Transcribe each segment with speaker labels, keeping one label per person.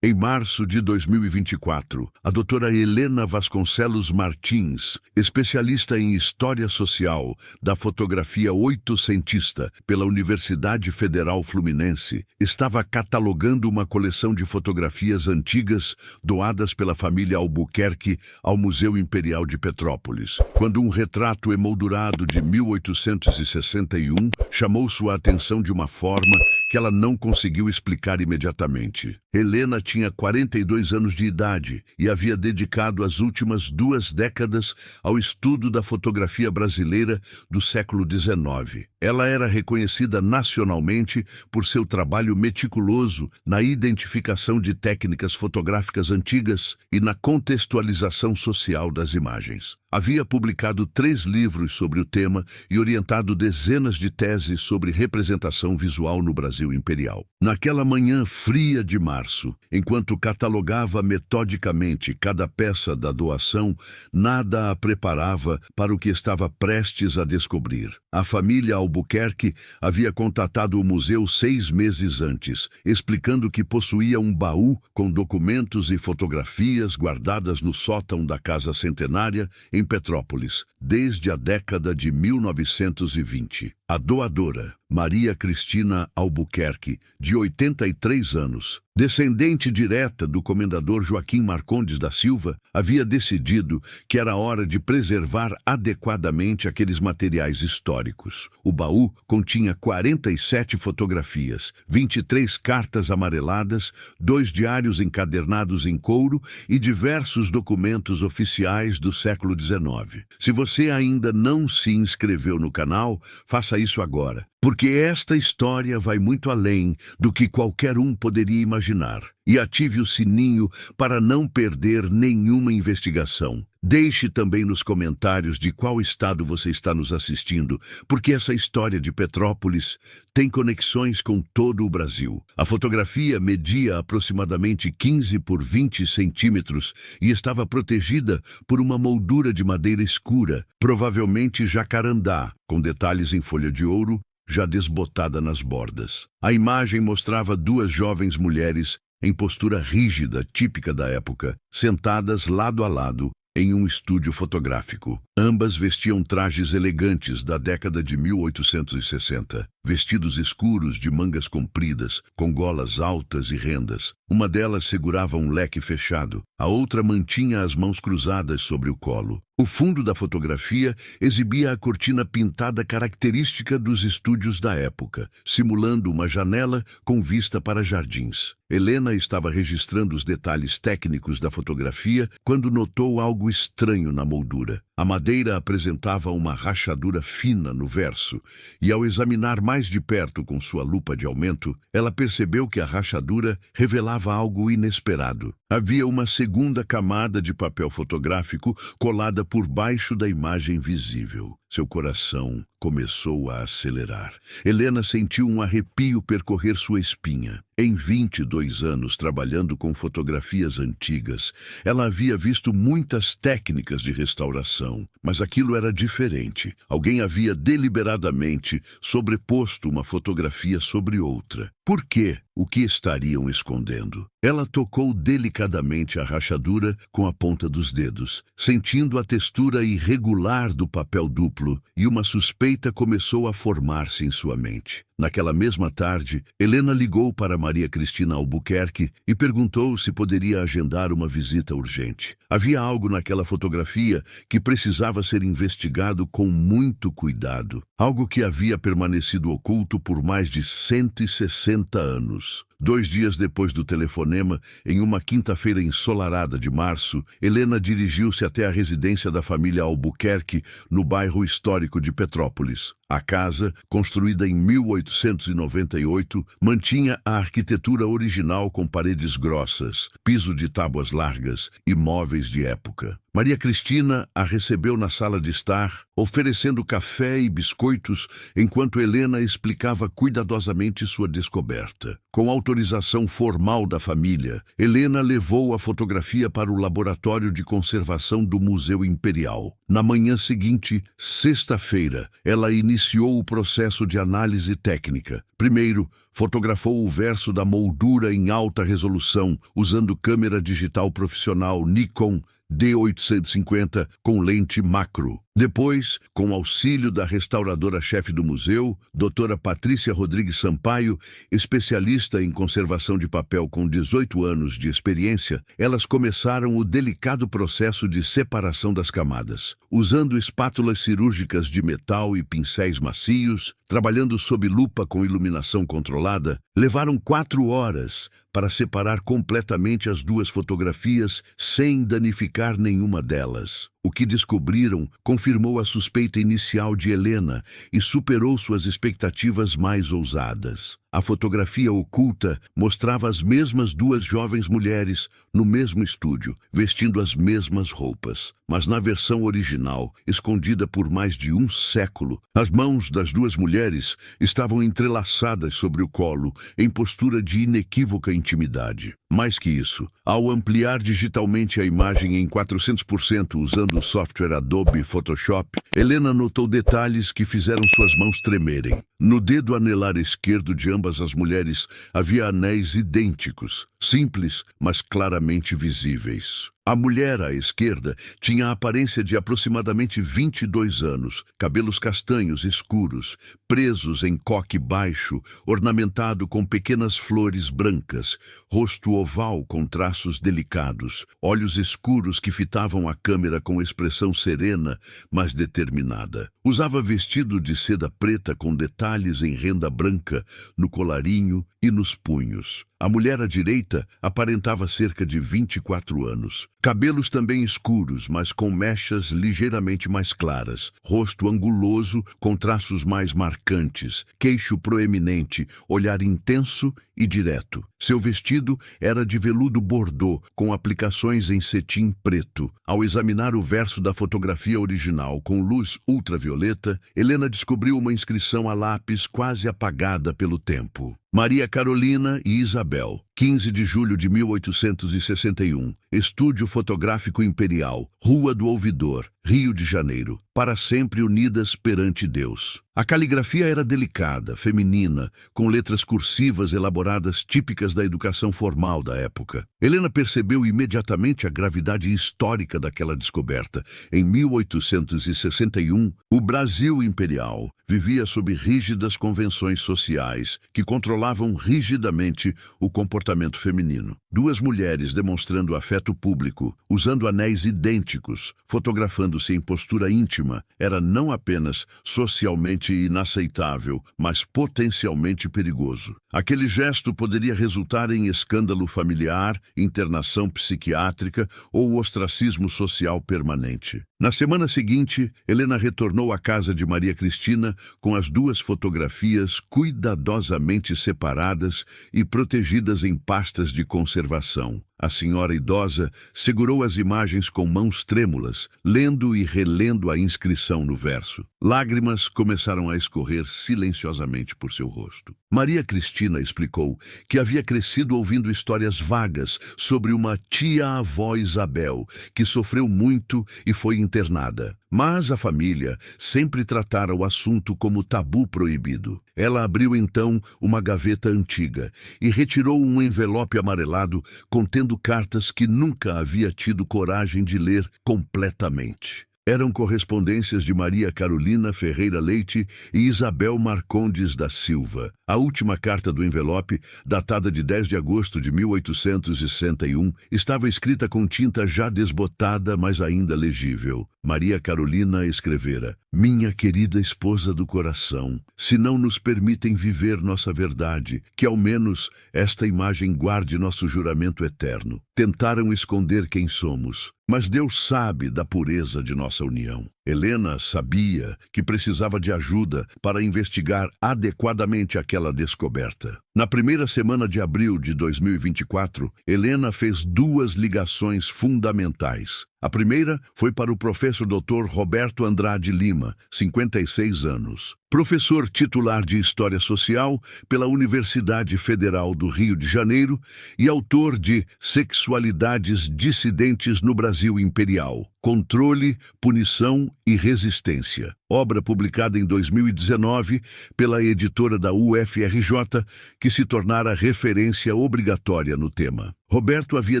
Speaker 1: Em março de 2024, a doutora Helena Vasconcelos Martins, especialista em História Social da fotografia oitocentista pela Universidade Federal Fluminense, estava catalogando uma coleção de fotografias antigas doadas pela família Albuquerque ao Museu Imperial de Petrópolis, quando um retrato emoldurado de 1861 chamou sua atenção de uma forma que ela não conseguiu explicar imediatamente. Helena tinha 42 anos de idade e havia dedicado as últimas 2 décadas ao estudo da fotografia brasileira do século XIX. Ela era reconhecida nacionalmente por seu trabalho meticuloso na identificação de técnicas fotográficas antigas e na contextualização social das imagens. Havia publicado 3 livros sobre o tema e orientado dezenas de teses sobre representação visual no Brasil imperial. Naquela manhã fria de março, enquanto catalogava metodicamente cada peça da doação, nada a preparava para o que estava prestes a descobrir. A família Albuquerque havia contatado o museu 6 meses antes, explicando que possuía um baú com documentos e fotografias guardadas no sótão da Casa Centenária, em Petrópolis, desde a década de 1920. A doadora, Maria Cristina Albuquerque, de 83 anos, descendente direta do comendador Joaquim Marcondes da Silva, havia decidido que era hora de preservar adequadamente aqueles materiais históricos. O baú continha 47 fotografias, 23 cartas amareladas, 2 diários encadernados em couro e diversos documentos oficiais do século XIX. Se você ainda não se inscreveu no canal, faça isso agora, porque esta história vai muito além do que qualquer um poderia imaginar. E ative o sininho para não perder nenhuma investigação. Deixe também nos comentários de qual estado você está nos assistindo, porque essa história de Petrópolis tem conexões com todo o Brasil. A fotografia media aproximadamente 15 por 20 centímetros e estava protegida por uma moldura de madeira escura, provavelmente jacarandá, com detalhes em folha de ouro, já desbotada nas bordas. A imagem mostrava 2 jovens mulheres em postura rígida, típica da época, sentadas lado a lado em um estúdio fotográfico. Ambas vestiam trajes elegantes da década de 1860, vestidos escuros de mangas compridas, com golas altas e rendas. Uma delas segurava um leque fechado, a outra mantinha as mãos cruzadas sobre o colo. O fundo da fotografia exibia a cortina pintada característica dos estúdios da época, simulando uma janela com vista para jardins. Helena estava registrando os detalhes técnicos da fotografia quando notou algo estranho na moldura. A madeira apresentava uma rachadura fina no verso, e ao examinar mais de perto com sua lupa de aumento, ela percebeu que a rachadura revelava algo inesperado. Havia uma segunda camada de papel fotográfico colada por baixo da imagem visível. Seu coração começou a acelerar. Helena sentiu um arrepio percorrer sua espinha. Em 22 anos trabalhando com fotografias antigas, ela havia visto muitas técnicas de restauração, mas aquilo era diferente. Alguém havia deliberadamente sobreposto uma fotografia sobre outra. Por quê? O que estariam escondendo? Ela tocou delicadamente a rachadura com a ponta dos dedos, sentindo a textura irregular do papel duplo, e uma suspeita começou a formar-se em sua mente. Naquela mesma tarde, Helena ligou para Maria Cristina Albuquerque e perguntou se poderia agendar uma visita urgente. Havia algo naquela fotografia que precisava ser investigado com muito cuidado. Algo que havia permanecido oculto por mais de 160 anos. 2 dias depois do telefonema, em uma quinta-feira ensolarada de março, Helena dirigiu-se até a residência da família Albuquerque, no bairro histórico de Petrópolis. A casa, construída em 1898, mantinha a arquitetura original com paredes grossas, piso de tábuas largas e móveis de época. Maria Cristina a recebeu na sala de estar, oferecendo café e biscoitos, enquanto Helena explicava cuidadosamente sua descoberta. Com autorização formal da família, Helena levou a fotografia para o laboratório de conservação do Museu Imperial. Na manhã seguinte, sexta-feira, ela iniciou o processo de análise técnica. Primeiro, fotografou o verso da moldura em alta resolução, usando câmera digital profissional Nikon D850 com lente macro. Depois, com auxílio da restauradora-chefe do museu, doutora Patrícia Rodrigues Sampaio, especialista em conservação de papel com 18 anos de experiência, elas começaram o delicado processo de separação das camadas. Usando espátulas cirúrgicas de metal e pincéis macios, trabalhando sob lupa com iluminação controlada, levaram 4 horas para separar completamente as duas fotografias sem danificar nenhuma delas. O que descobriram confirmou a suspeita inicial de Helena e superou suas expectativas mais ousadas. A fotografia oculta mostrava as mesmas duas jovens mulheres no mesmo estúdio, vestindo as mesmas roupas. Mas na versão original, escondida por mais de um século, as mãos das duas mulheres estavam entrelaçadas sobre o colo, em postura de inequívoca intimidade. Mais que isso, ao ampliar digitalmente a imagem em 400% usando o software Adobe Photoshop, Helena notou detalhes que fizeram suas mãos tremerem. No dedo anelar esquerdo de ambas as mulheres havia anéis idênticos, simples, mas claramente visíveis. A mulher à esquerda tinha a aparência de aproximadamente 22 anos, cabelos castanhos escuros, presos em coque baixo, ornamentado com pequenas flores brancas, rosto oval com traços delicados, olhos escuros que fitavam a câmera com expressão serena, mas determinada. Usava vestido de seda preta com detalhes em renda branca no colarinho e nos punhos. A mulher à direita aparentava cerca de 24 anos. Cabelos também escuros, mas com mechas ligeiramente mais claras. Rosto anguloso, com traços mais marcantes. Queixo proeminente, olhar intenso e direto. Seu vestido era de veludo bordô, com aplicações em cetim preto. Ao examinar o verso da fotografia original com luz ultravioleta, Helena descobriu uma inscrição a lápis quase apagada pelo tempo. Maria Carolina e Isabel, 15 de julho de 1861, Estúdio Fotográfico Imperial, Rua do Ouvidor, Rio de Janeiro, para sempre unidas perante Deus. A caligrafia era delicada, feminina, com letras cursivas elaboradas típicas da educação formal da época. Helena percebeu imediatamente a gravidade histórica daquela descoberta. Em 1861, o Brasil imperial vivia sob rígidas convenções sociais que controlavam rigidamente o comportamento feminino. Duas mulheres demonstrando afeto público, usando anéis idênticos, fotografando-se em postura íntima, era não apenas socialmente inaceitável, mas potencialmente perigoso. Aquele gesto poderia resultar em escândalo familiar, internação psiquiátrica ou ostracismo social permanente. Na semana seguinte, Helena retornou à casa de Maria Cristina com as duas fotografias cuidadosamente separadas e protegidas em pastas de conservação. A senhora idosa segurou as imagens com mãos trêmulas, lendo e relendo a inscrição no verso. Lágrimas começaram a escorrer silenciosamente por seu rosto. Maria Cristina explicou que havia crescido ouvindo histórias vagas sobre uma tia-avó Isabel, que sofreu muito e foi internada. Mas a família sempre tratara o assunto como tabu proibido. Ela abriu então uma gaveta antiga e retirou um envelope amarelado contendo cartas que nunca havia tido coragem de ler completamente. Eram correspondências de Maria Carolina Ferreira Leite e Isabel Marcondes da Silva. A última carta do envelope, datada de 10 de agosto de 1861, estava escrita com tinta já desbotada, mas ainda legível. Maria Carolina escrevera: "Minha querida esposa do coração, se não nos permitem viver nossa verdade, que ao menos esta imagem guarde nosso juramento eterno. Tentaram esconder quem somos, mas Deus sabe da pureza de nossa união." Helena sabia que precisava de ajuda para investigar adequadamente aquela descoberta. Na primeira semana de abril de 2024, Helena fez duas ligações fundamentais. A primeira foi para o professor Dr. Roberto Andrade Lima, 56 anos, professor titular de História Social pela Universidade Federal do Rio de Janeiro e autor de Sexualidades Dissidentes no Brasil Imperial, Controle, Punição e Resistência, obra publicada em 2019 pela editora da UFRJ, que se tornara referência obrigatória no tema. Roberto havia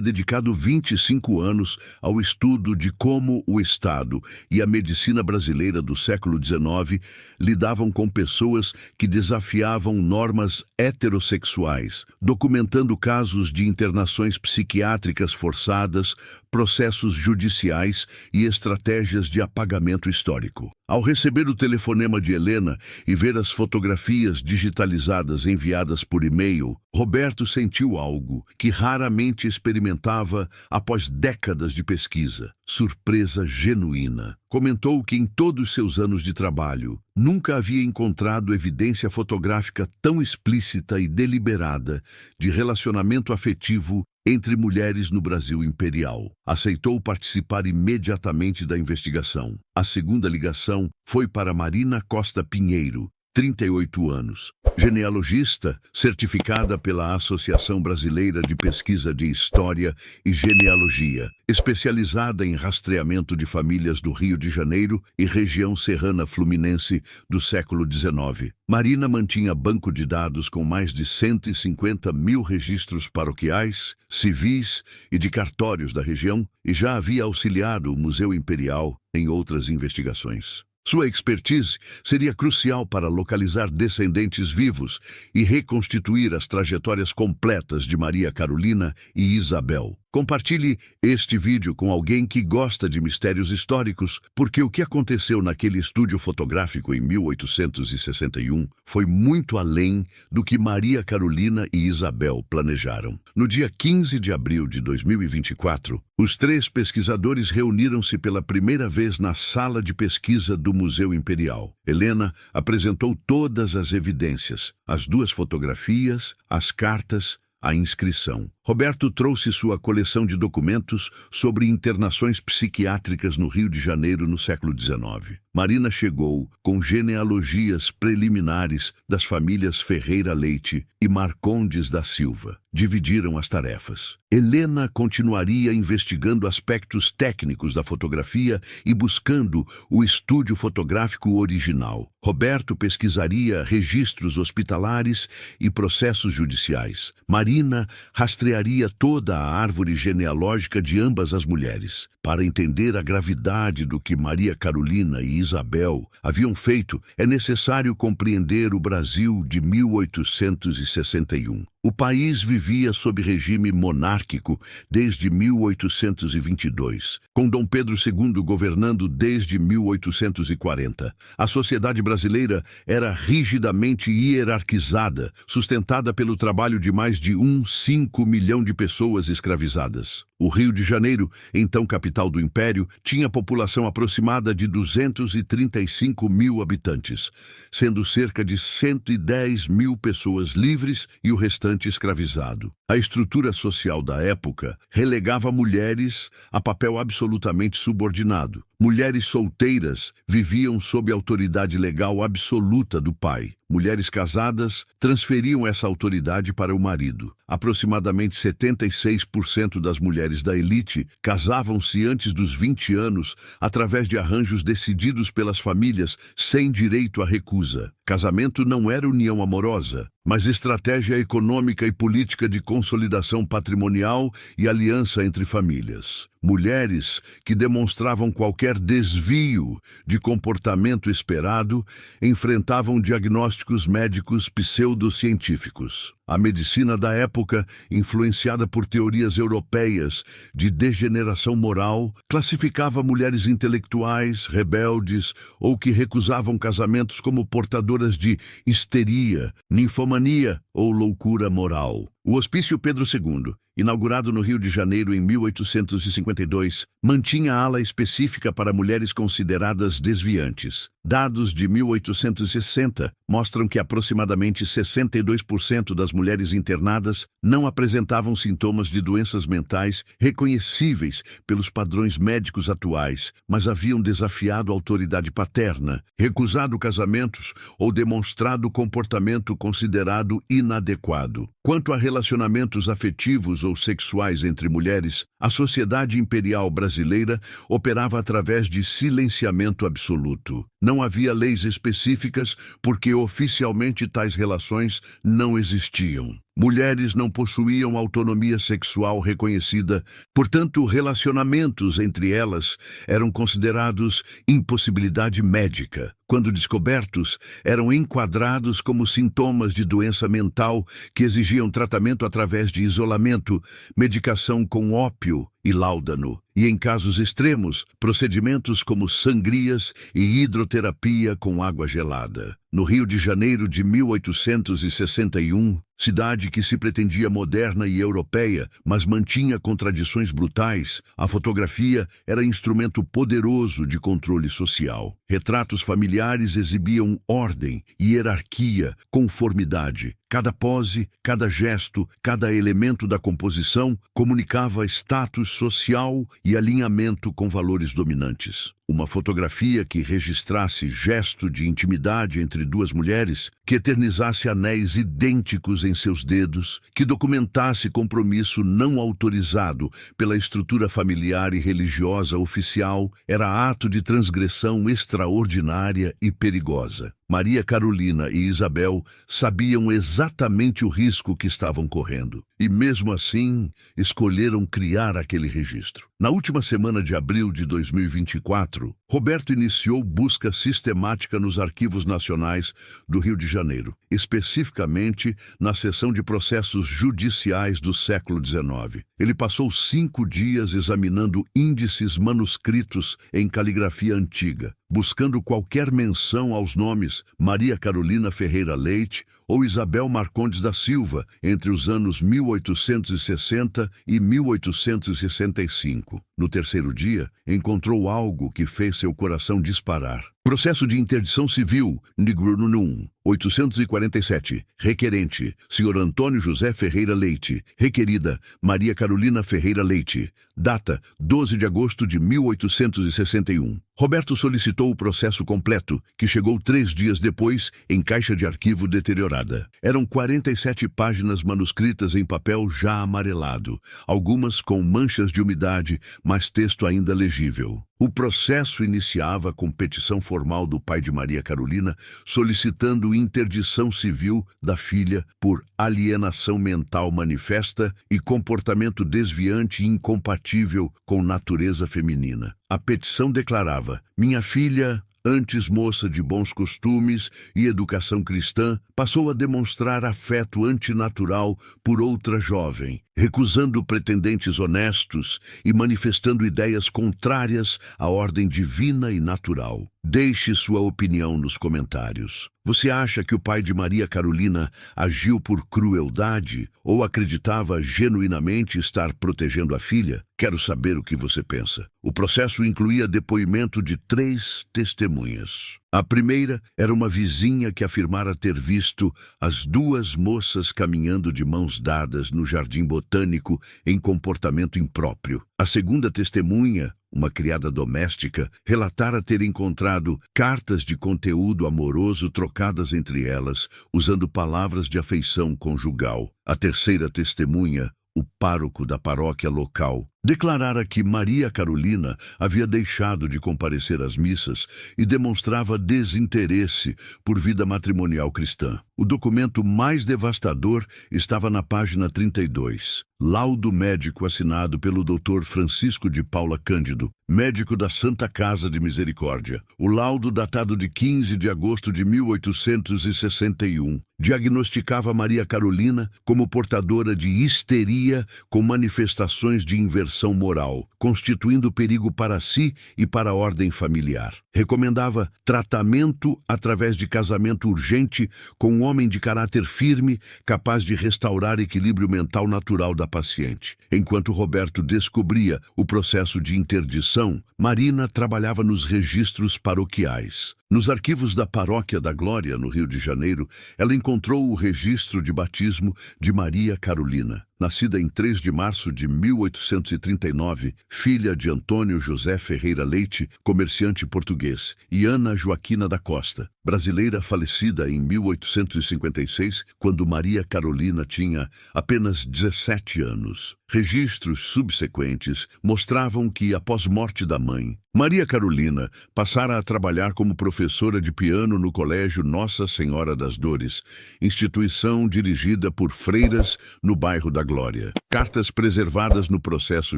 Speaker 1: dedicado 25 anos ao estudo de como o Estado e a medicina brasileira do século XIX lidavam com pessoas que desafiavam normas heterossexuais, documentando casos de internações psiquiátricas forçadas, processos judiciais e estratégias de apagamento histórico. Ao receber o telefonema de Helena e ver as fotografias digitalizadas enviadas por e-mail, Roberto sentiu algo que raramente experimentava após décadas de pesquisa: surpresa genuína. Comentou que em todos seus anos de trabalho nunca havia encontrado evidência fotográfica tão explícita e deliberada de relacionamento afetivo entre mulheres no Brasil Imperial. Aceitou participar imediatamente da investigação. A segunda ligação foi para Marina Costa Pinheiro, 38 anos, genealogista certificada pela Associação Brasileira de Pesquisa de História e Genealogia, especializada em rastreamento de famílias do Rio de Janeiro e região serrana fluminense do século XIX. Marina mantinha banco de dados com mais de 150 mil registros paroquiais, civis e de cartórios da região e já havia auxiliado o Museu Imperial em outras investigações. Sua expertise seria crucial para localizar descendentes vivos e reconstituir as trajetórias completas de Maria Carolina e Isabel. Compartilhe este vídeo com alguém que gosta de mistérios históricos, porque o que aconteceu naquele estúdio fotográfico em 1861 foi muito além do que Maria Carolina e Isabel planejaram. No dia 15 de abril de 2024, os três pesquisadores reuniram-se pela primeira vez na sala de pesquisa do Museu Imperial. Helena apresentou todas as evidências, as duas fotografias, as cartas, a inscrição. Roberto trouxe sua coleção de documentos sobre internações psiquiátricas no Rio de Janeiro no século XIX. Marina chegou com genealogias preliminares das famílias Ferreira Leite e Marcondes da Silva. Dividiram as tarefas. Helena continuaria investigando aspectos técnicos da fotografia e buscando o estúdio fotográfico original. Roberto pesquisaria registros hospitalares e processos judiciais. Marina rastrearia toda a árvore genealógica de ambas as mulheres. Para entender a gravidade do que Maria Carolina e Isabel haviam feito, é necessário compreender o Brasil de 1861. O país vivia sob regime monárquico desde 1822, com Dom Pedro II governando desde 1840. A sociedade brasileira era rigidamente hierarquizada, sustentada pelo trabalho de mais de 1,5 milhão de pessoas escravizadas. O Rio de Janeiro, então capital do Império, tinha população aproximada de 235 mil habitantes, sendo cerca de 110 mil pessoas livres e o restante escravizado. A estrutura social da época relegava mulheres a papel absolutamente subordinado. Mulheres solteiras viviam sob a autoridade legal absoluta do pai. Mulheres casadas transferiam essa autoridade para o marido. Aproximadamente 76% das mulheres da elite casavam-se antes dos 20 anos através de arranjos decididos pelas famílias sem direito à recusa. Casamento não era união amorosa, mas estratégia econômica e política de consolidação patrimonial e aliança entre famílias. Mulheres que demonstravam qualquer desvio de comportamento esperado enfrentavam diagnósticos médicos pseudocientíficos. A medicina da época, influenciada por teorias europeias de degeneração moral, classificava mulheres intelectuais, rebeldes ou que recusavam casamentos como portadoras de histeria, ninfomania ou loucura moral. O Hospício Pedro II, inaugurado no Rio de Janeiro em 1852, mantinha ala específica para mulheres consideradas desviantes. Dados de 1860 mostram que aproximadamente 62% das mulheres internadas não apresentavam sintomas de doenças mentais reconhecíveis pelos padrões médicos atuais, mas haviam desafiado a autoridade paterna, recusado casamentos ou demonstrado comportamento considerado inadequado. Quanto a relacionamentos afetivos ou sexuais entre mulheres, a sociedade imperial brasileira operava através de silenciamento absoluto. Não havia leis específicas porque oficialmente tais relações não existiam. Mulheres não possuíam autonomia sexual reconhecida, portanto, relacionamentos entre elas eram considerados impossibilidade médica. Quando descobertos, eram enquadrados como sintomas de doença mental que exigiam tratamento através de isolamento, medicação com ópio e láudano, e em casos extremos, procedimentos como sangrias e hidroterapia com água gelada. No Rio de Janeiro de 1861, cidade que se pretendia moderna e europeia, mas mantinha contradições brutais, a fotografia era instrumento poderoso de controle social. Retratos familiares exibiam ordem, hierarquia, conformidade. Cada pose, cada gesto, cada elemento da composição comunicava status social e alinhamento com valores dominantes. Uma fotografia que registrasse gesto de intimidade entre duas mulheres, que eternizasse anéis idênticos em seus dedos, que documentasse compromisso não autorizado pela estrutura familiar e religiosa oficial, era ato de transgressão extraordinária e perigosa. Maria Carolina e Isabel sabiam exatamente o risco que estavam correndo. E mesmo assim, escolheram criar aquele registro. Na última semana de abril de 2024, Roberto iniciou busca sistemática nos arquivos nacionais do Rio de Janeiro, especificamente na seção de processos judiciais do século XIX. Ele passou 5 dias examinando índices manuscritos em caligrafia antiga, buscando qualquer menção aos nomes Maria Carolina Ferreira Leite ou Isabel Marcondes da Silva entre os anos 1860 e 1865. No terceiro dia, encontrou algo que fez seu coração disparar. Processo de interdição civil, número 847. Requerente, Sr. Antônio José Ferreira Leite. Requerida, Maria Carolina Ferreira Leite. Data, 12 de agosto de 1861. Roberto solicitou o processo completo, que chegou 3 dias depois em caixa de arquivo deteriorada. Eram 47 páginas manuscritas em papel já amarelado, algumas com manchas de umidade, mas texto ainda legível. O processo iniciava com petição formal do pai de Maria Carolina, solicitando interdição civil da filha por alienação mental manifesta e comportamento desviante e incompatível com natureza feminina. A petição declarava: minha filha, antes moça de bons costumes e educação cristã, passou a demonstrar afeto antinatural por outra jovem, recusando pretendentes honestos e manifestando ideias contrárias à ordem divina e natural. Deixe sua opinião nos comentários. Você acha que o pai de Maria Carolina agiu por crueldade ou acreditava genuinamente estar protegendo a filha? Quero saber o que você pensa. O processo incluía depoimento de 3 testemunhas. A primeira era uma vizinha que afirmara ter visto as 2 moças caminhando de mãos dadas no jardim botânico em comportamento impróprio. A segunda testemunha, uma criada doméstica, relatara ter encontrado cartas de conteúdo amoroso trocadas entre elas, usando palavras de afeição conjugal. A terceira testemunha, o pároco da paróquia local, declarara que Maria Carolina havia deixado de comparecer às missas e demonstrava desinteresse por vida matrimonial cristã. O documento mais devastador estava na página 32. Laudo médico assinado pelo Dr. Francisco de Paula Cândido, médico da Santa Casa de Misericórdia. O laudo, datado de 15 de agosto de 1861, diagnosticava Maria Carolina como portadora de histeria com manifestações de inversão perversão moral, constituindo perigo para si e para a ordem familiar. Recomendava tratamento através de casamento urgente com um homem de caráter firme, capaz de restaurar equilíbrio mental natural da paciente. Enquanto Roberto descobria o processo de interdição, Marina trabalhava nos registros paroquiais. Nos arquivos da Paróquia da Glória, no Rio de Janeiro, ela encontrou o registro de batismo de Maria Carolina. Nascida em 3 de março de 1839, filha de Antônio José Ferreira Leite, comerciante português, e Ana Joaquina da Costa, brasileira falecida em 1856, quando Maria Carolina tinha apenas 17 anos. Registros subsequentes mostravam que, após morte da mãe, Maria Carolina passara a trabalhar como professora de piano no Colégio Nossa Senhora das Dores, instituição dirigida por freiras no bairro da Glória. Cartas preservadas no processo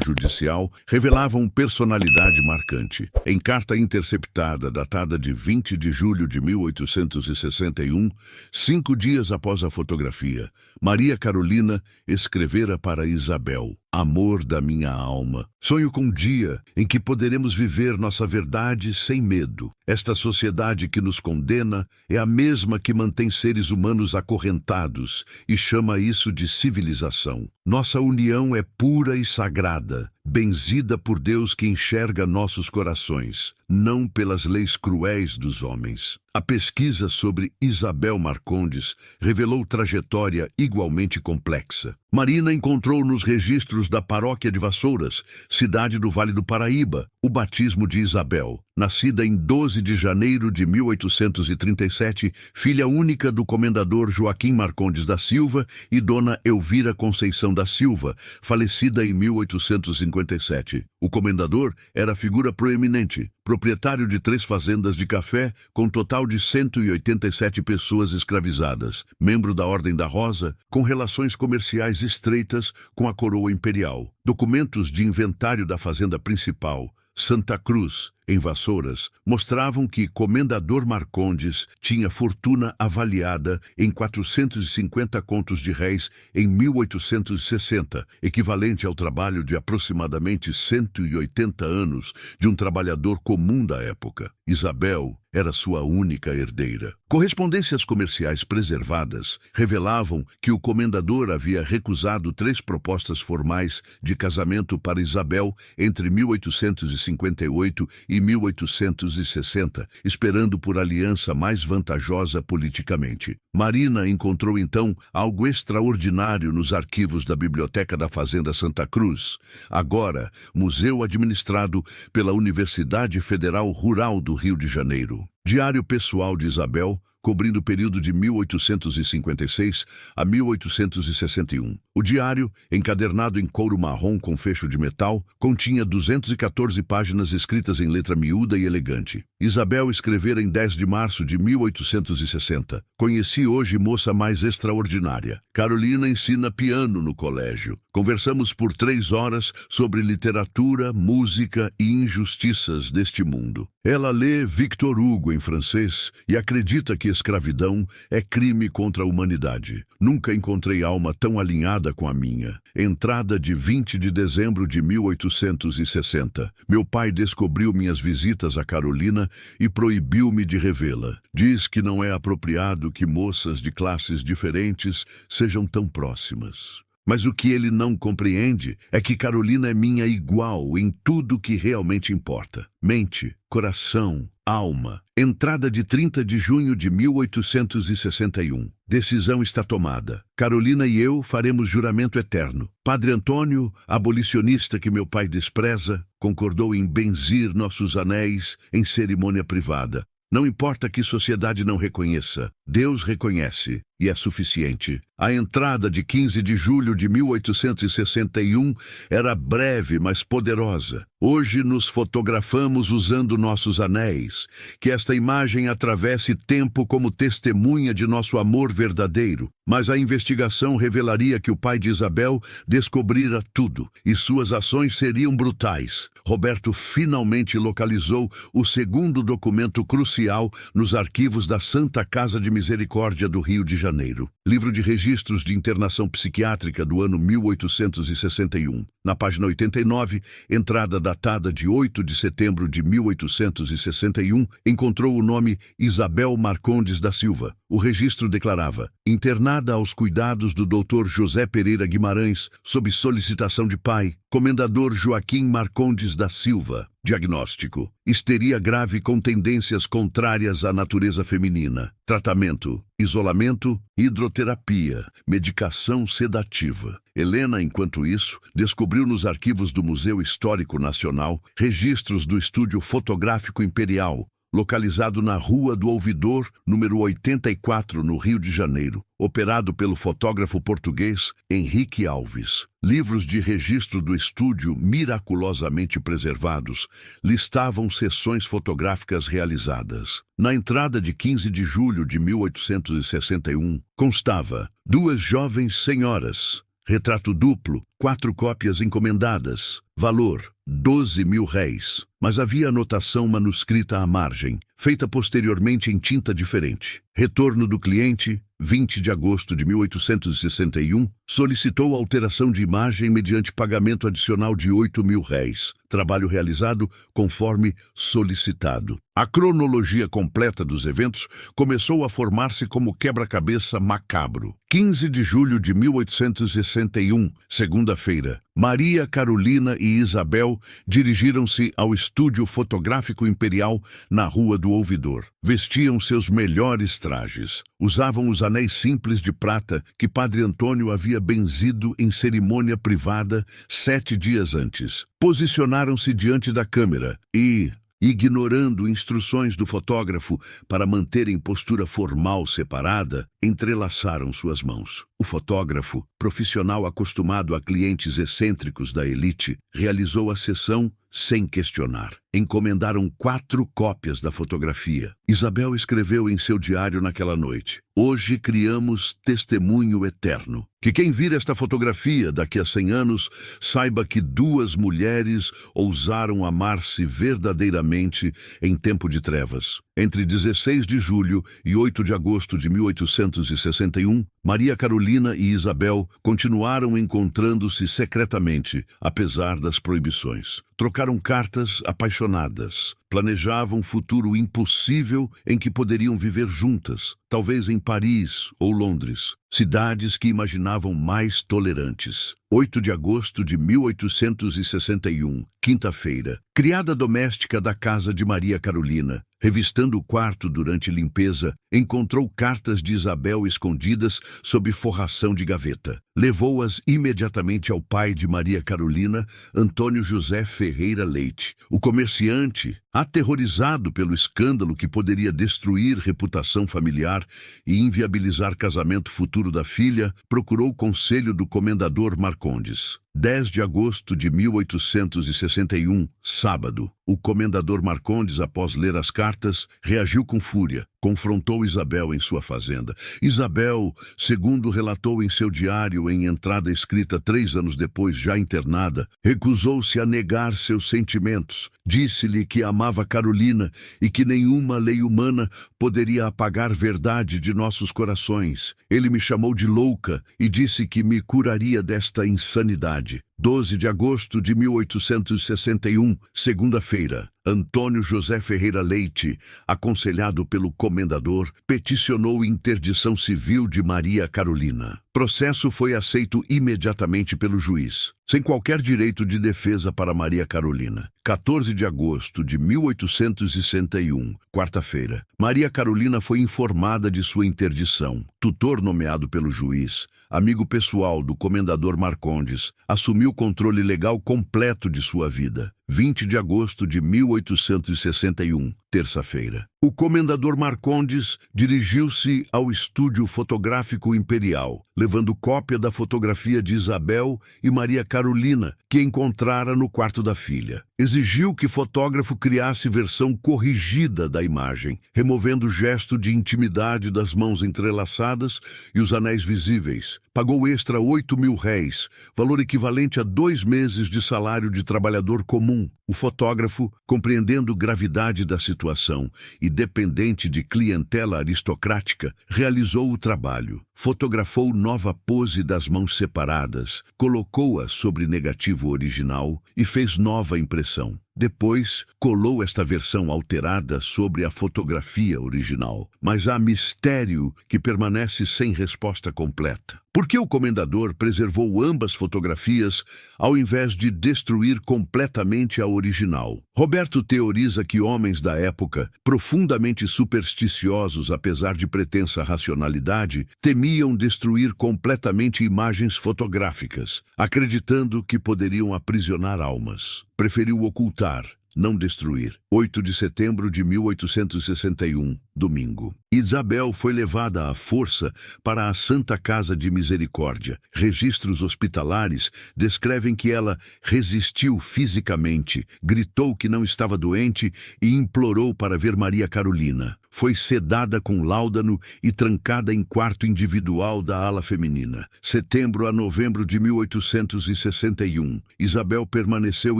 Speaker 1: judicial revelavam personalidade marcante. Em carta interceptada, datada de 20 de julho de 1861, 5 dias após a fotografia, Maria Carolina escrevera para Isabel: "Amor da minha alma, sonho com um dia em que poderemos viver nossa verdade sem medo. Esta sociedade que nos condena é a mesma que mantém seres humanos acorrentados e chama isso de civilização. Nossa união é pura e sagrada, benzida por Deus que enxerga nossos corações, não pelas leis cruéis dos homens." A pesquisa sobre Isabel Marcondes revelou trajetória igualmente complexa. Marina encontrou nos registros da Paróquia de Vassouras, cidade do Vale do Paraíba, o batismo de Isabel. Nascida em 12 de janeiro de 1837, filha única do comendador Joaquim Marcondes da Silva e dona Elvira Conceição da Silva, falecida em 1857. O comendador era figura proeminente, proprietário de 3 fazendas de café, com total de 187 pessoas escravizadas, membro da Ordem da Rosa, com relações comerciais estreitas com a coroa imperial. Documentos de inventário da fazenda principal, Santa Cruz, em Vassouras, mostravam que Comendador Marcondes tinha fortuna avaliada em 450 contos de réis em 1860, equivalente ao trabalho de aproximadamente 180 anos de um trabalhador comum da época. Isabel era sua única herdeira. Correspondências comerciais preservadas revelavam que o comendador havia recusado 3 propostas formais de casamento para Isabel entre 1858 e 1860, esperando por aliança mais vantajosa politicamente. Marina encontrou então algo extraordinário nos arquivos da Biblioteca da Fazenda Santa Cruz, agora museu administrado pela Universidade Federal Rural do Rio de Janeiro. Diário pessoal de Isabel, cobrindo o período de 1856 a 1861. O diário, encadernado em couro marrom com fecho de metal, continha 214 páginas escritas em letra miúda e elegante. Isabel escrevera em 10 de março de 1860. "Conheci hoje moça mais extraordinária. Carolina ensina piano no colégio. Conversamos por 3 horas sobre literatura, música e injustiças deste mundo. Ela lê Victor Hugo em francês e acredita que escravidão é crime contra a humanidade. Nunca encontrei alma tão alinhada com a minha." Entrada de 20 de dezembro de 1860. "Meu pai descobriu minhas visitas a Carolina e proibiu-me de revê-la. Diz que não é apropriado que moças de classes diferentes sejam tão próximas. Mas o que ele não compreende é que Carolina é minha igual em tudo que realmente importa. Mente, coração, alma." Entrada de 30 de junho de 1861. "Decisão está tomada. Carolina e eu faremos juramento eterno. Padre Antônio, abolicionista que meu pai despreza, concordou em benzir nossos anéis em cerimônia privada. Não importa que sociedade não reconheça, Deus reconhece e é suficiente." A entrada de 15 de julho de 1861 era breve, mas poderosa. "Hoje nos fotografamos usando nossos anéis. Que esta imagem atravesse tempo como testemunha de nosso amor verdadeiro. Mas a investigação revelaria que o pai de Isabel descobrira tudo, e suas ações seriam brutais." Roberto finalmente localizou o segundo documento crucial nos arquivos da Santa Casa de Misericórdia do Rio de Janeiro. Janeiro. Livro de registros de internação psiquiátrica do ano 1861. Na página 89, entrada datada de 8 de setembro de 1861, encontrou o nome Isabel Marcondes da Silva. O registro declarava: internada aos cuidados do Dr. José Pereira Guimarães, sob solicitação de pai, Comendador Joaquim Marcondes da Silva. Diagnóstico: histeria grave com tendências contrárias à natureza feminina. Tratamento: isolamento, hidroterapia, medicação sedativa. Helena, enquanto isso, descobriu nos arquivos do Museu Histórico Nacional registros do Estúdio Fotográfico Imperial, localizado na Rua do Ouvidor, número 84, no Rio de Janeiro, operado pelo fotógrafo português Henrique Alves. Livros de registro do estúdio, miraculosamente preservados, listavam sessões fotográficas realizadas. Na entrada de 15 de julho de 1861, constava: 2 jovens senhoras, retrato duplo, 4 cópias encomendadas, valor R$ 12.000, mas havia anotação manuscrita à margem, feita posteriormente em tinta diferente. Retorno do cliente: 20 de agosto de 1861, solicitou alteração de imagem mediante pagamento adicional de R$ 8.000. Trabalho realizado conforme solicitado. A cronologia completa dos eventos começou a formar-se como quebra-cabeça macabro. 15 de julho de 1861, segunda-feira, Maria Carolina e Isabel dirigiram-se ao Estúdio Fotográfico Imperial na Rua do Ouvidor. Vestiam seus melhores trajes. Usavam os anéis simples de prata que Padre Antônio havia benzido em cerimônia privada 7 dias antes. Posicionaram-se diante da câmera e, ignorando instruções do fotógrafo para manterem postura formal separada, entrelaçaram suas mãos. O fotógrafo, profissional acostumado a clientes excêntricos da elite, realizou a sessão sem questionar. Encomendaram 4 cópias da fotografia. Isabel escreveu em seu diário naquela noite: hoje criamos testemunho eterno. Que quem vir esta fotografia daqui a 100 anos saiba que 2 mulheres ousaram amar-se verdadeiramente em tempo de trevas. Entre 16 de julho e 8 de agosto de 1861, Maria Carolina e Isabel continuaram encontrando-se secretamente, apesar das proibições. Trocaram cartas apaixonadas. Planejavam um futuro impossível em que poderiam viver juntas, talvez em Paris ou Londres, cidades que imaginavam mais tolerantes. 8 de agosto de 1861, quinta-feira. Criada doméstica da casa de Maria Carolina, revistando o quarto durante limpeza, encontrou cartas de Isabel escondidas sob forração de gaveta. Levou-as imediatamente ao pai de Maria Carolina, Antônio José Ferreira Leite. O comerciante, aterrorizado pelo escândalo que poderia destruir reputação familiar e inviabilizar casamento futuro da filha, procurou o conselho do comendador Marcondes. 10 de agosto de 1861, sábado. O comendador Marcondes, após ler as cartas, reagiu com fúria. Confrontou Isabel em sua fazenda. Isabel, segundo relatou em seu diário em entrada escrita 3 anos depois, já internada, recusou-se a negar seus sentimentos. Disse-lhe que amava Carolina e que nenhuma lei humana poderia apagar verdade de nossos corações. Ele me chamou de louca e disse que me curaria desta insanidade. 12 de agosto de 1861, segunda-feira. Antônio José Ferreira Leite, aconselhado pelo comendador, peticionou interdição civil de Maria Carolina. Processo foi aceito imediatamente pelo juiz, sem qualquer direito de defesa para Maria Carolina. 14 de agosto de 1861, quarta-feira. Maria Carolina foi informada de sua interdição. Tutor nomeado pelo juiz, amigo pessoal do comendador Marcondes, assumiu o controle legal completo de sua vida. 20 de agosto de 1861, terça-feira. O comendador Marcondes dirigiu-se ao Estúdio Fotográfico Imperial, levando cópia da fotografia de Isabel e Maria Carolina, que encontrara no quarto da filha. Exigiu que o fotógrafo criasse versão corrigida da imagem, removendo o gesto de intimidade das mãos entrelaçadas e os anéis visíveis. Pagou extra R$ 8.000, valor equivalente a 2 meses de salário de trabalhador comum Então, o fotógrafo, compreendendo gravidade da situação e dependente de clientela aristocrática, realizou o trabalho. Fotografou nova pose das mãos separadas, colocou-a sobre negativo original e fez nova impressão. Depois, colou esta versão alterada sobre a fotografia original. Mas há mistério que permanece sem resposta completa. Por que o comendador preservou ambas fotografias ao invés de destruir completamente a original? Roberto teoriza que homens da época, profundamente supersticiosos apesar de pretensa racionalidade, temiam destruir completamente imagens fotográficas, acreditando que poderiam aprisionar almas. Preferiu ocultar, não destruir. 8 de setembro de 1861, domingo. Isabel foi levada à força para a Santa Casa de Misericórdia. Registros hospitalares descrevem que ela resistiu fisicamente, gritou que não estava doente e implorou para ver Maria Carolina. Foi sedada com láudano e trancada em quarto individual da ala feminina. Setembro a novembro de 1861, Isabel permaneceu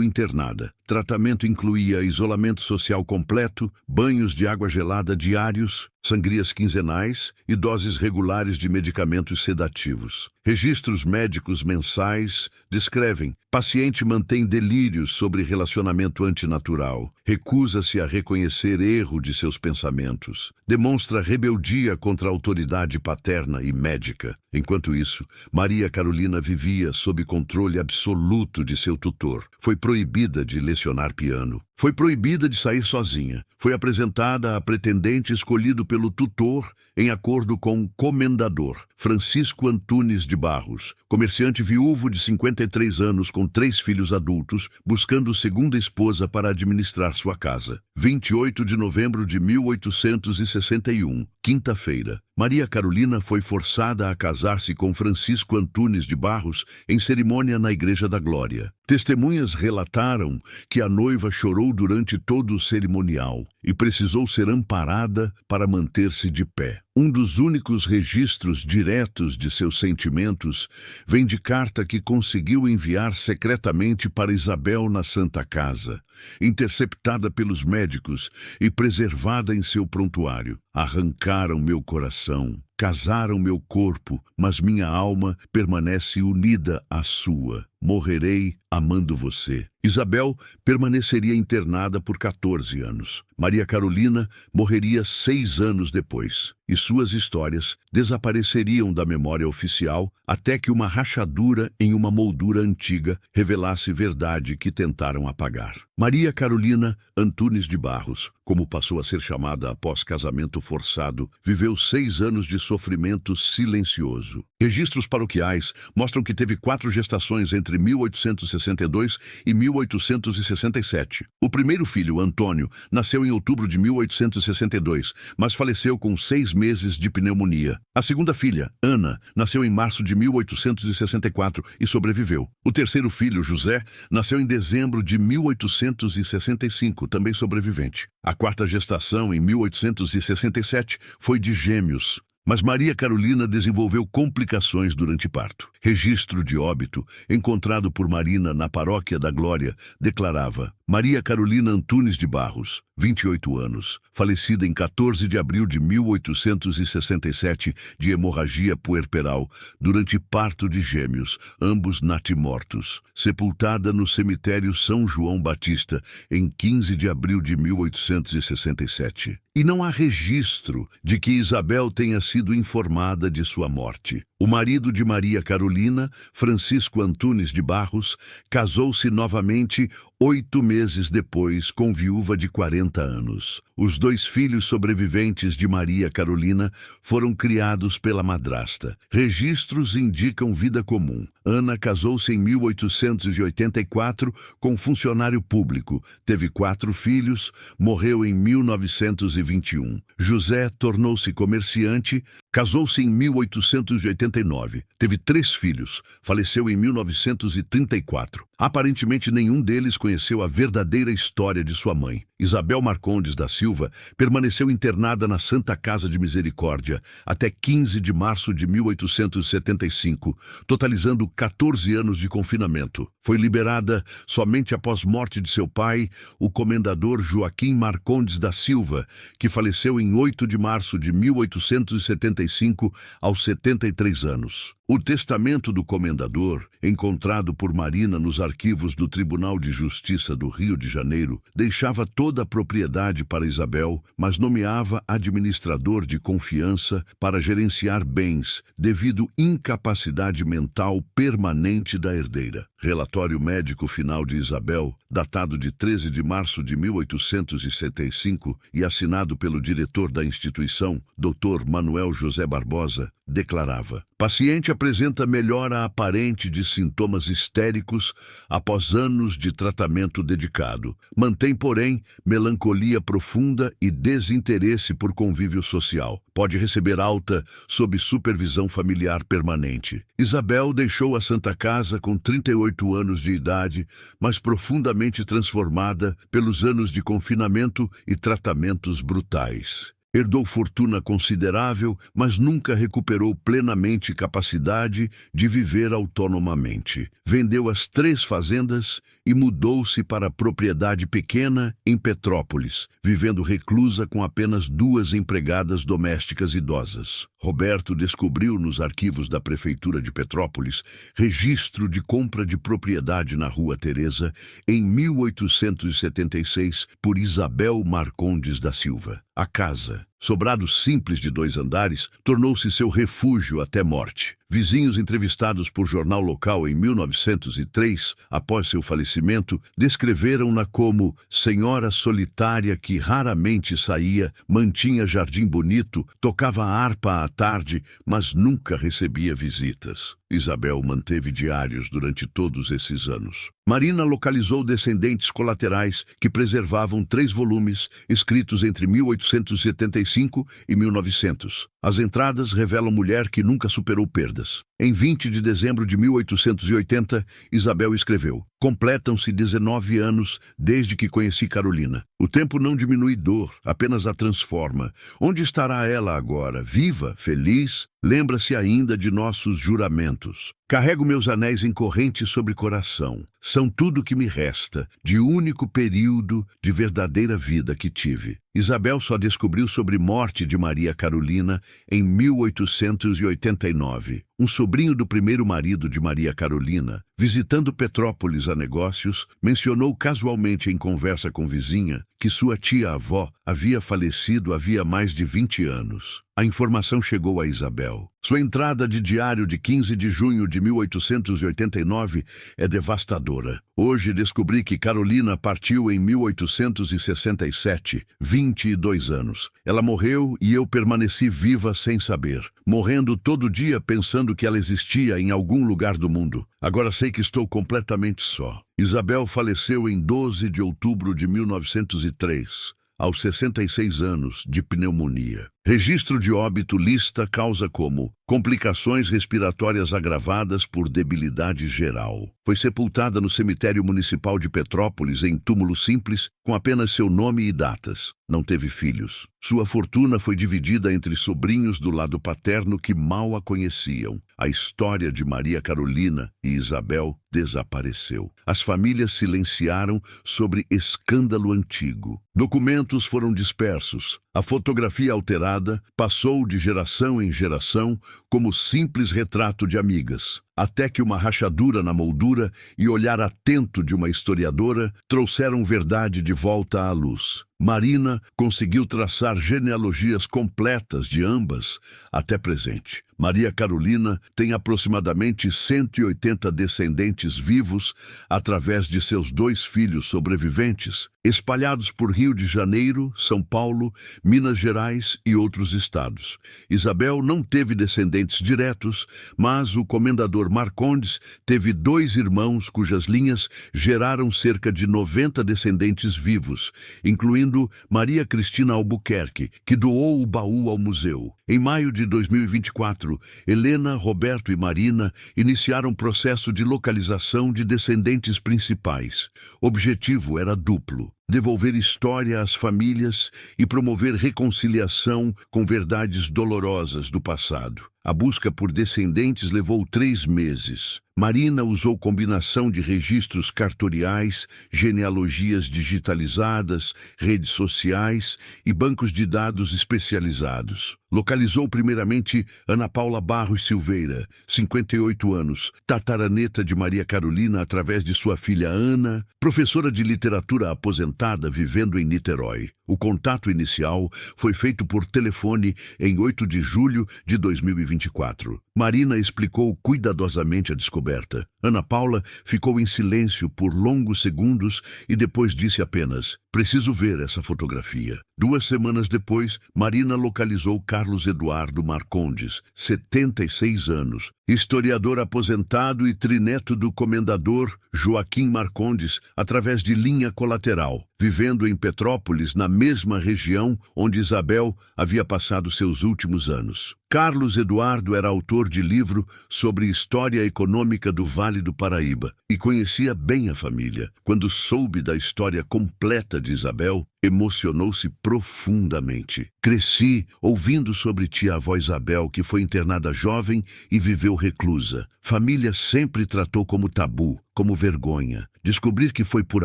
Speaker 1: internada. Tratamento incluía isolamento social completo, banhos de água gelada diários, sangrias quinzenais e doses regulares de medicamentos sedativos. Registros médicos mensais descrevem: paciente mantém delírios sobre relacionamento antinatural, recusa-se a reconhecer erro de seus pensamentos, demonstra rebeldia contra a autoridade paterna e médica. Enquanto isso, Maria Carolina vivia sob controle absoluto de seu tutor. Foi proibida de lecionar piano. Foi proibida de sair sozinha. Foi apresentada a pretendente escolhido pelo tutor em acordo com o comendador, Francisco Antunes de Barros, comerciante viúvo de 53 anos com 3 filhos adultos, buscando segunda esposa para administrar sua casa. 28 de novembro de 1861, quinta-feira. Maria Carolina foi forçada a casar-se com Francisco Antunes de Barros em cerimônia na Igreja da Glória. Testemunhas relataram que a noiva chorou durante todo o cerimonial e precisou ser amparada para manter-se de pé. Um dos únicos registros diretos de seus sentimentos vem de carta que conseguiu enviar secretamente para Isabel na Santa Casa, interceptada pelos médicos e preservada em seu prontuário. Arrancaram meu coração, casaram meu corpo, mas minha alma permanece unida à sua. Morrerei amando você. Isabel permaneceria internada por 14 anos. Maria Carolina morreria 6 anos depois, e suas histórias desapareceriam da memória oficial até que uma rachadura em uma moldura antiga revelasse verdade que tentaram apagar. Maria Carolina Antunes de Barros, como passou a ser chamada após casamento forçado, viveu 6 anos de sofrimento silencioso. Registros paroquiais mostram que teve 4 gestações entre 1862 e 1867. O primeiro filho, Antônio, nasceu em outubro de 1862, mas faleceu com 6 meses de pneumonia. A segunda filha, Ana, nasceu em março de 1864 e sobreviveu. O terceiro filho, José, nasceu em dezembro de 1865, também sobrevivente. A quarta gestação, em 1867, foi de gêmeos. Mas Maria Carolina desenvolveu complicações durante parto. Registro de óbito, encontrado por Marina na Paróquia da Glória, declarava: Maria Carolina Antunes de Barros, 28 anos, falecida em 14 de abril de 1867 de hemorragia puerperal durante parto de gêmeos, ambos natimortos, sepultada no cemitério São João Batista em 15 de abril de 1867. E não há registro de que Isabel tenha sido informada de sua morte. O marido de Maria Carolina, Francisco Antunes de Barros, casou-se novamente 8 meses depois com viúva de 40 anos. Os 2 filhos sobreviventes de Maria Carolina foram criados pela madrasta. Registros indicam vida comum. Ana casou-se em 1884 com funcionário público, teve 4 filhos, morreu em 1921. José tornou-se comerciante, casou-se em 1889, teve 3 filhos, faleceu em 1934. Aparentemente nenhum deles conheceu a verdadeira história de sua mãe. Isabel Marcondes da Silva permaneceu internada na Santa Casa de Misericórdia até 15 de março de 1875, totalizando 14 anos de confinamento. Foi liberada somente após morte de seu pai, o comendador Joaquim Marcondes da Silva, que faleceu em 8 de março de 1875, aos 73 anos. O testamento do comendador, encontrado por Marina nos arquivos do Tribunal de Justiça do Rio de Janeiro, deixava toda a propriedade para Isabel, mas nomeava administrador de confiança para gerenciar bens, devido incapacidade mental permanente da herdeira. Relatório médico final de Isabel, datado de 13 de março de 1875 e assinado pelo diretor da instituição, Dr. Manuel José Barbosa, declarava: paciente apresenta melhora aparente de sintomas histéricos após anos de tratamento dedicado. Mantém, porém, melancolia profunda e desinteresse por convívio social. Pode receber alta sob supervisão familiar permanente. Isabel deixou a Santa Casa com 38 anos de idade, mas profundamente transformada pelos anos de confinamento e tratamentos brutais. Herdou fortuna considerável, mas nunca recuperou plenamente capacidade de viver autonomamente. Vendeu as 3 fazendas e mudou-se para a propriedade pequena em Petrópolis, vivendo reclusa com apenas 2 empregadas domésticas idosas. Roberto descobriu nos arquivos da Prefeitura de Petrópolis registro de compra de propriedade na Rua Teresa em 1876 por Isabel Marcondes da Silva. A casa, sobrado simples de 2 andares, tornou-se seu refúgio até morte. Vizinhos entrevistados por jornal local em 1903, após seu falecimento, descreveram-na como senhora solitária que raramente saía, mantinha jardim bonito, tocava harpa à tarde, mas nunca recebia visitas. Isabel manteve diários durante todos esses anos. Marina localizou descendentes colaterais que preservavam 3 volumes, escritos entre 1875 e 1900. As entradas revelam mulher que nunca superou perdas. Em 20 de dezembro de 1880, Isabel escreveu: completam-se 19 anos desde que conheci Carolina. O tempo não diminui dor, apenas a transforma. Onde estará ela agora? Viva, feliz? Lembra-se ainda de nossos juramentos. Carrego meus anéis em corrente sobre coração. São tudo que me resta, de único período de verdadeira vida que tive. Isabel só descobriu sobre morte de Maria Carolina em 1889. Um sobrinho do primeiro marido de Maria Carolina, visitando Petrópolis a negócios, mencionou casualmente em conversa com vizinha que sua tia-avó havia falecido havia mais de 20 anos. A informação chegou a Isabel. Sua entrada de diário de 15 de junho de 1889 é devastadora. Hoje descobri que Carolina partiu em 1867, 22 anos. Ela morreu e eu permaneci viva sem saber, morrendo todo dia pensando que ela existia em algum lugar do mundo. Agora sei que estou completamente só. Isabel faleceu em 12 de outubro de 1903. Aos 66 anos, de pneumonia. Registro de óbito lista causa como complicações respiratórias agravadas por debilidade geral. Foi sepultada no cemitério municipal de Petrópolis em túmulo simples, com apenas seu nome e datas. Não teve filhos. Sua fortuna foi dividida entre sobrinhos do lado paterno que mal a conheciam. A história de Maria Carolina e Isabel desapareceu. As famílias silenciaram sobre escândalo antigo. Documentos foram dispersos. A fotografia alterada passou de geração em geração como simples retrato de amigas, até que uma rachadura na moldura e olhar atento de uma historiadora trouxeram verdade de volta à luz. Marina conseguiu traçar genealogias completas de ambas até presente. Maria Carolina tem aproximadamente 180 descendentes vivos através de seus 2 filhos sobreviventes, espalhados por Rio de Janeiro, São Paulo, Minas Gerais e outros estados. Isabel não teve descendentes diretos, mas o comendador Marcondes teve 2 irmãos cujas linhas geraram cerca de 90 descendentes vivos, incluindo incluindo Maria Cristina Albuquerque, que doou o baú ao museu. Em maio de 2024, Helena, Roberto e Marina iniciaram processo de localização de descendentes principais. O objetivo era duplo: devolver história às famílias e promover reconciliação com verdades dolorosas do passado. A busca por descendentes levou 3 meses. Marina usou combinação de registros cartoriais, genealogias digitalizadas, redes sociais e bancos de dados especializados. Localizou primeiramente Ana Paula Barros Silveira, 58 anos, tataraneta de Maria Carolina através de sua filha Ana, professora de literatura aposentada vivendo em Niterói. O contato inicial foi feito por telefone em 8 de julho de 2024. Marina explicou cuidadosamente a descoberta. Ana Paula ficou em silêncio por longos segundos e depois disse apenas: "Preciso ver essa fotografia." 2 semanas depois, Marina localizou Carlos Eduardo Marcondes, 76 anos, historiador aposentado e trineto do comendador Joaquim Marcondes, através de linha colateral, vivendo em Petrópolis, na mesma região onde Isabel havia passado seus últimos anos. Carlos Eduardo era autor de livro sobre história econômica do Vale do Paraíba e conhecia bem a família. Quando soube da história completa de Isabel, emocionou-se profundamente. "Cresci ouvindo sobre tia-avó Isabel, que foi internada jovem e viveu reclusa. Família sempre tratou como tabu, como vergonha. Descobrir que foi por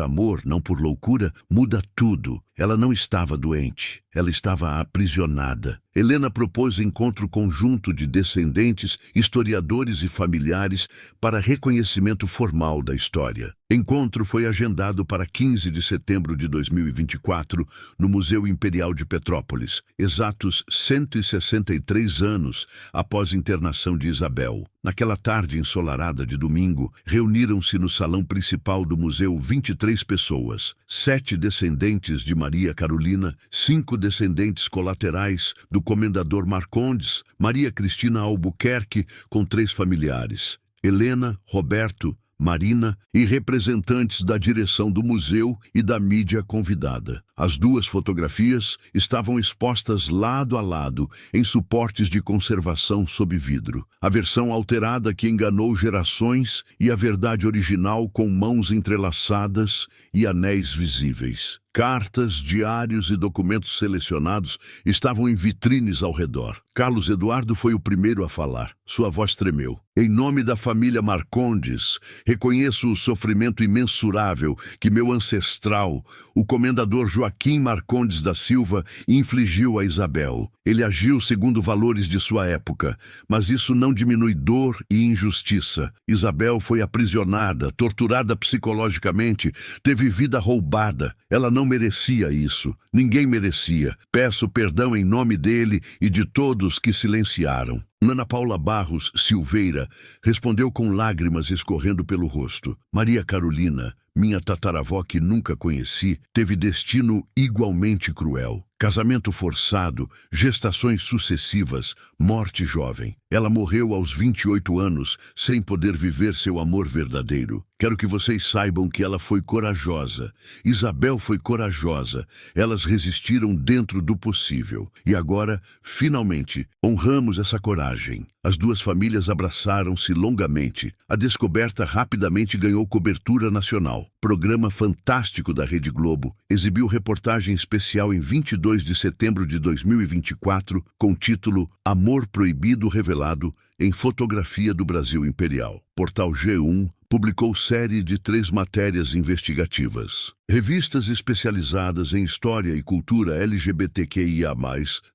Speaker 1: amor, não por loucura, muda tudo. Ela não estava doente, ela estava aprisionada." Helena propôs encontro conjunto de descendentes, historiadores e familiares para reconhecimento formal da história. Encontro foi agendado para 15 de setembro de 2024 no Museu Imperial de Petrópolis, exatos 163 anos após a internação de Isabel. Naquela tarde ensolarada de domingo, reuniram-se no salão principal do museu 23 pessoas, 7 descendentes de Maria Carolina, 5 descendentes colaterais do comendador Marcondes, Maria Cristina Albuquerque com 3 familiares, Helena, Roberto, Marina e representantes da direção do museu e da mídia convidada. As 2 fotografias estavam expostas lado a lado em suportes de conservação sob vidro. A versão alterada que enganou gerações e a verdade original com mãos entrelaçadas e anéis visíveis. Cartas, diários e documentos selecionados estavam em vitrines ao redor. Carlos Eduardo foi o primeiro a falar. Sua voz tremeu. "Em nome da família Marcondes, reconheço o sofrimento imensurável que meu ancestral, o comendador Joaquim Marcondes da Silva, infligiu a Isabel. Ele agiu segundo valores de sua época, mas isso não diminui dor e injustiça. Isabel foi aprisionada, torturada psicologicamente, teve vida roubada. Ela não merecia isso. Ninguém merecia. Peço perdão em nome dele e de todos que silenciaram." Ana Paula Barros Silveira respondeu com lágrimas escorrendo pelo rosto: "Maria Carolina, minha tataravó que nunca conheci, teve destino igualmente cruel. Casamento forçado, gestações sucessivas, morte jovem. Ela morreu aos 28 anos, sem poder viver seu amor verdadeiro. Quero que vocês saibam que ela foi corajosa. Isabel foi corajosa. Elas resistiram dentro do possível. E agora, finalmente, honramos essa coragem." As 2 famílias abraçaram-se longamente. A descoberta rapidamente ganhou cobertura nacional. Programa fantástico da Rede Globo exibiu reportagem especial em 22 de setembro de 2024 com o título "Amor Proibido Revelado em Fotografia do Brasil Imperial." Portal G1 publicou série de 3 matérias investigativas. Revistas especializadas em história e cultura LGBTQIA+,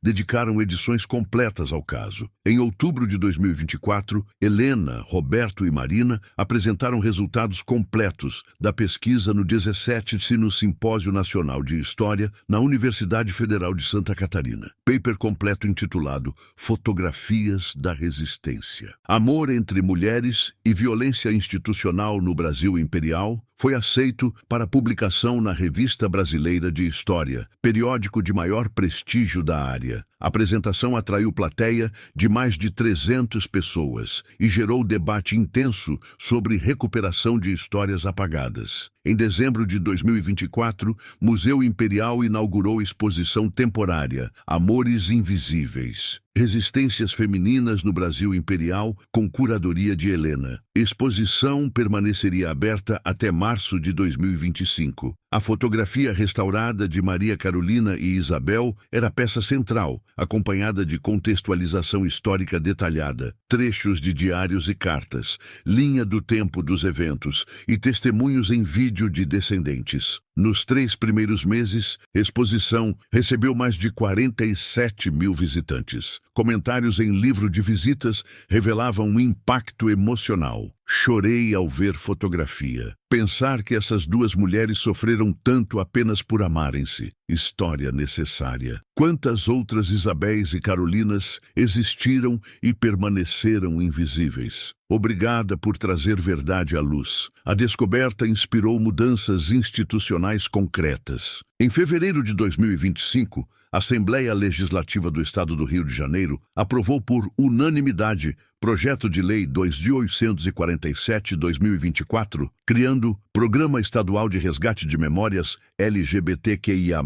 Speaker 1: dedicaram edições completas ao caso. Em outubro de 2024, Helena, Roberto e Marina apresentaram resultados completos da pesquisa no 17º Simpósio Nacional de História na Universidade Federal de Santa Catarina. Paper completo intitulado "Fotografias da Resistência. Amor entre mulheres e violência institucional no Brasil Imperial" foi aceito para publicação na Revista Brasileira de História, periódico de maior prestígio da área. A apresentação atraiu plateia de mais de 300 pessoas e gerou debate intenso sobre recuperação de histórias apagadas. Em dezembro de 2024, Museu Imperial inaugurou exposição temporária Amores Invisíveis. Resistências Femininas no Brasil Imperial, com curadoria de Helena. Exposição permaneceria aberta até março de 2025. A fotografia restaurada de Maria Carolina e Isabel era a peça central, acompanhada de contextualização histórica detalhada, trechos de diários e cartas, linha do tempo dos eventos e testemunhos em vídeo de descendentes. Nos 3 primeiros meses, a exposição recebeu mais de 47 mil visitantes. Comentários em livro de visitas revelavam um impacto emocional. Chorei ao ver fotografia. Pensar que essas 2 mulheres sofreram tanto apenas por amarem-se. História necessária. Quantas outras Isabéis e Carolinas existiram e permaneceram invisíveis? Obrigada por trazer verdade à luz. A descoberta inspirou mudanças institucionais concretas. Em fevereiro de 2025, a Assembleia Legislativa do Estado do Rio de Janeiro aprovou por unanimidade Projeto de Lei 2847/2024, criando Programa Estadual de Resgate de Memórias LGBTQIA+,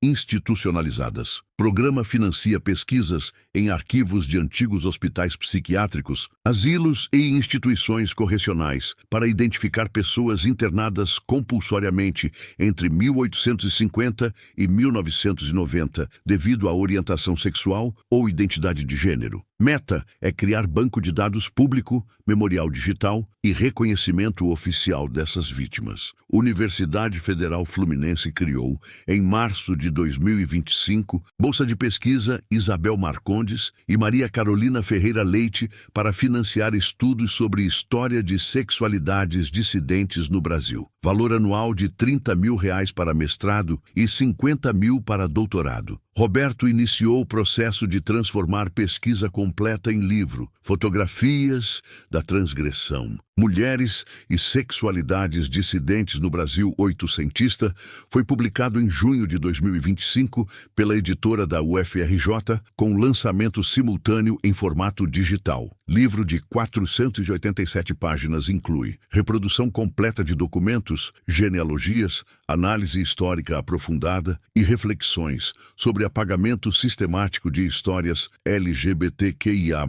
Speaker 1: institucionalizadas. Programa financia pesquisas em arquivos de antigos hospitais psiquiátricos, asilos e instituições correcionais para identificar pessoas internadas compulsoriamente entre 1850 e 1990 devido à orientação sexual ou identidade de gênero. Meta é criar banco de dados público, memorial digital e reconhecimento oficial dessas vítimas. Universidade Federal Fluminense criou, em março de 2025, Bolsa de Pesquisa Isabel Marcondes e Maria Carolina Ferreira Leite para financiar estudos sobre história de sexualidades dissidentes no Brasil. Valor anual de R$30 mil para mestrado e R$50 mil para doutorado. Roberto iniciou o processo de transformar pesquisa completa em livro, Fotografias da Transgressão. Mulheres e Sexualidades Dissidentes no Brasil Oitocentista, foi publicado em junho de 2025 pela editora da UFRJ, com lançamento simultâneo em formato digital. Livro de 487 páginas inclui reprodução completa de documentos, genealogias, análise histórica aprofundada e reflexões sobre apagamento sistemático de histórias LGBTQIA+,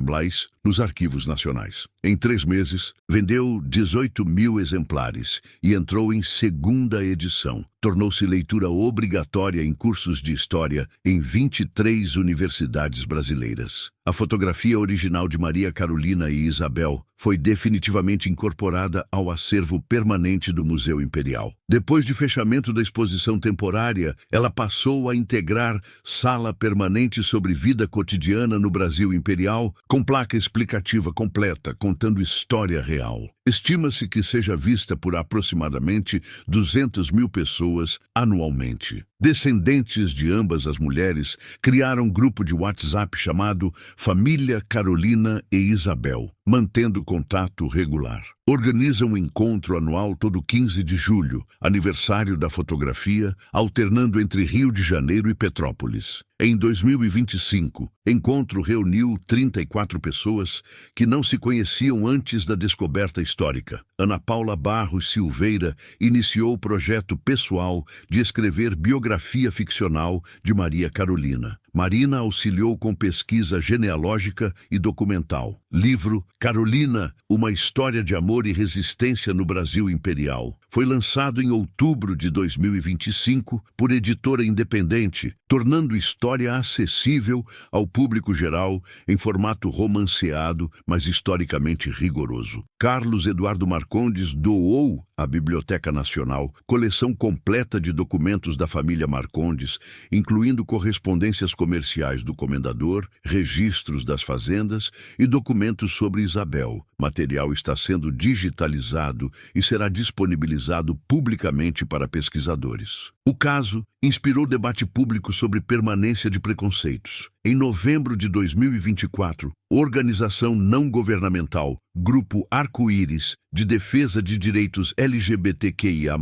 Speaker 1: nos arquivos nacionais. Em 3 meses, vendeu 18 mil exemplares e entrou em 2ª edição. Tornou-se leitura obrigatória em cursos de história em 23 universidades brasileiras. A fotografia original de Maria Carolina e Isabel foi definitivamente incorporada ao acervo permanente do Museu Imperial. Depois de fechamento da exposição temporária, ela passou a integrar sala permanente sobre vida cotidiana no Brasil Imperial, com placa explicativa completa, contando história real. Estima-se que seja vista por aproximadamente 200 mil pessoas anualmente. Descendentes de ambas as mulheres criaram um grupo de WhatsApp chamado Família Carolina e Isabel, mantendo contato regular. Organizam um encontro anual todo 15 de julho, aniversário da fotografia, alternando entre Rio de Janeiro e Petrópolis. Em 2025, encontro reuniu 34 pessoas que não se conheciam antes da descoberta histórica. Ana Paula Barros Silveira iniciou o projeto pessoal de escrever biografia ficcional de Maria Carolina. Marina auxiliou com pesquisa genealógica e documental. Livro Carolina, uma história de amor e resistência no Brasil Imperial. Foi lançado em outubro de 2025 por editora independente, tornando história acessível ao público geral em formato romanceado, mas historicamente rigoroso. Carlos Eduardo Marcondes doou à Biblioteca Nacional coleção completa de documentos da família Marcondes, incluindo correspondências comerciais do comendador, registros das fazendas e documentos sobre Isabel. Material está sendo digitalizado e será disponibilizado publicamente para pesquisadores. O caso inspirou debate público sobre permanência de preconceitos. Em novembro de 2024, organização não governamental, Grupo Arco-Íris, de defesa de direitos LGBTQIA+,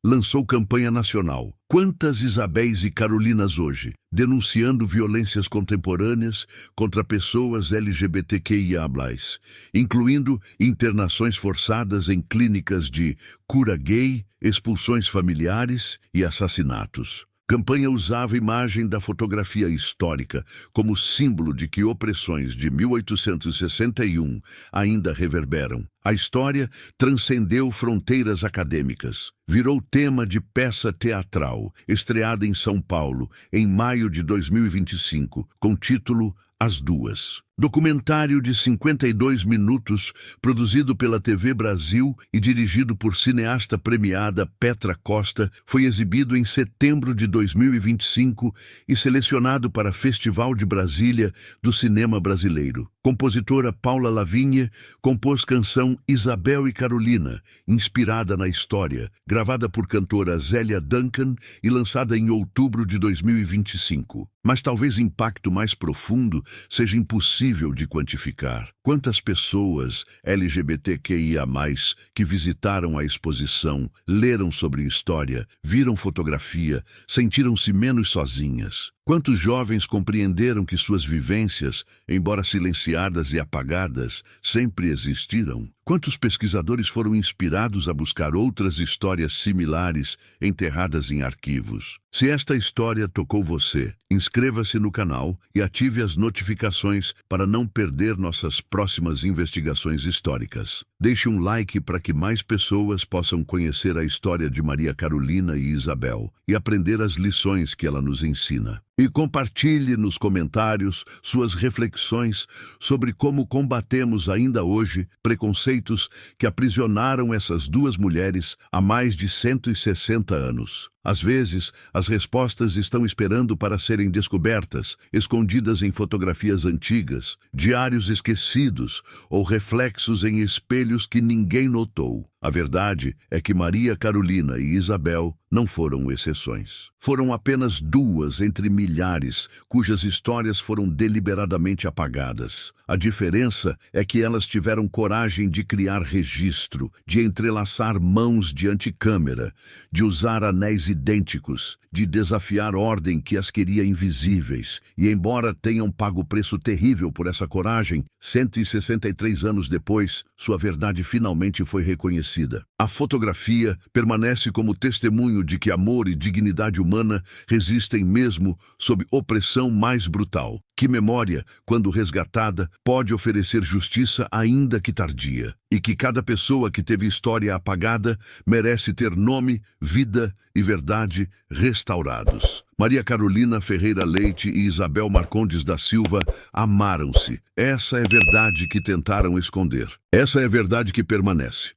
Speaker 1: lançou campanha nacional Quantas Isabéis e Carolinas hoje, denunciando violências contemporâneas contra pessoas LGBTQIA+, incluindo internações forçadas em clínicas de cura gay, expulsões familiares e assassinatos. Campanha usava a imagem da fotografia histórica como símbolo de que opressões de 1861 ainda reverberam. A história transcendeu fronteiras acadêmicas. Virou tema de peça teatral, estreada em São Paulo em maio de 2025, com título As Duas. Documentário de 52 minutos, produzido pela TV Brasil e dirigido por cineasta premiada Petra Costa, foi exibido em setembro de 2025 e selecionado para Festival de Brasília do Cinema Brasileiro. Compositora Paula Lavigne compôs canção Isabel e Carolina, inspirada na história, gravada por cantora Zélia Duncan e lançada em outubro de 2025. Mas talvez impacto mais profundo seja impossível de quantificar. Quantas pessoas LGBTQIA+, que visitaram a exposição, leram sobre história, viram fotografia, sentiram-se menos sozinhas? Quantos jovens compreenderam que suas vivências, embora silenciadas e apagadas, sempre existiram? Quantos pesquisadores foram inspirados a buscar outras histórias similares enterradas em arquivos? Se esta história tocou você, inscreva-se no canal e ative as notificações para não perder nossas próximas investigações históricas. Deixe um like para que mais pessoas possam conhecer a história de Maria Carolina e Isabel e aprender as lições que ela nos ensina. E compartilhe nos comentários suas reflexões sobre como combatemos ainda hoje preconceitos que aprisionaram essas duas mulheres há mais de 160 anos. Às vezes, as respostas estão esperando para serem descobertas, escondidas em fotografias antigas, diários esquecidos ou reflexos em espelhos que ninguém notou. A verdade é que Maria Carolina e Isabel não foram exceções. Foram apenas duas entre milhares cujas histórias foram deliberadamente apagadas. A diferença é que elas tiveram coragem de criar registro, de entrelaçar mãos diante câmera, de usar anéis idênticos, de desafiar ordem que as queria invisíveis. E embora tenham pago preço terrível por essa coragem, 163 anos depois, sua verdade finalmente foi reconhecida. A fotografia permanece como testemunho de que amor e dignidade humana resistem mesmo sob opressão mais brutal. Que memória, quando resgatada, pode oferecer justiça ainda que tardia. E que cada pessoa que teve história apagada merece ter nome, vida e verdade restaurados. Maria Carolina Ferreira Leite e Isabel Marcondes da Silva amaram-se. Essa é a verdade que tentaram esconder. Essa é a verdade que permanece.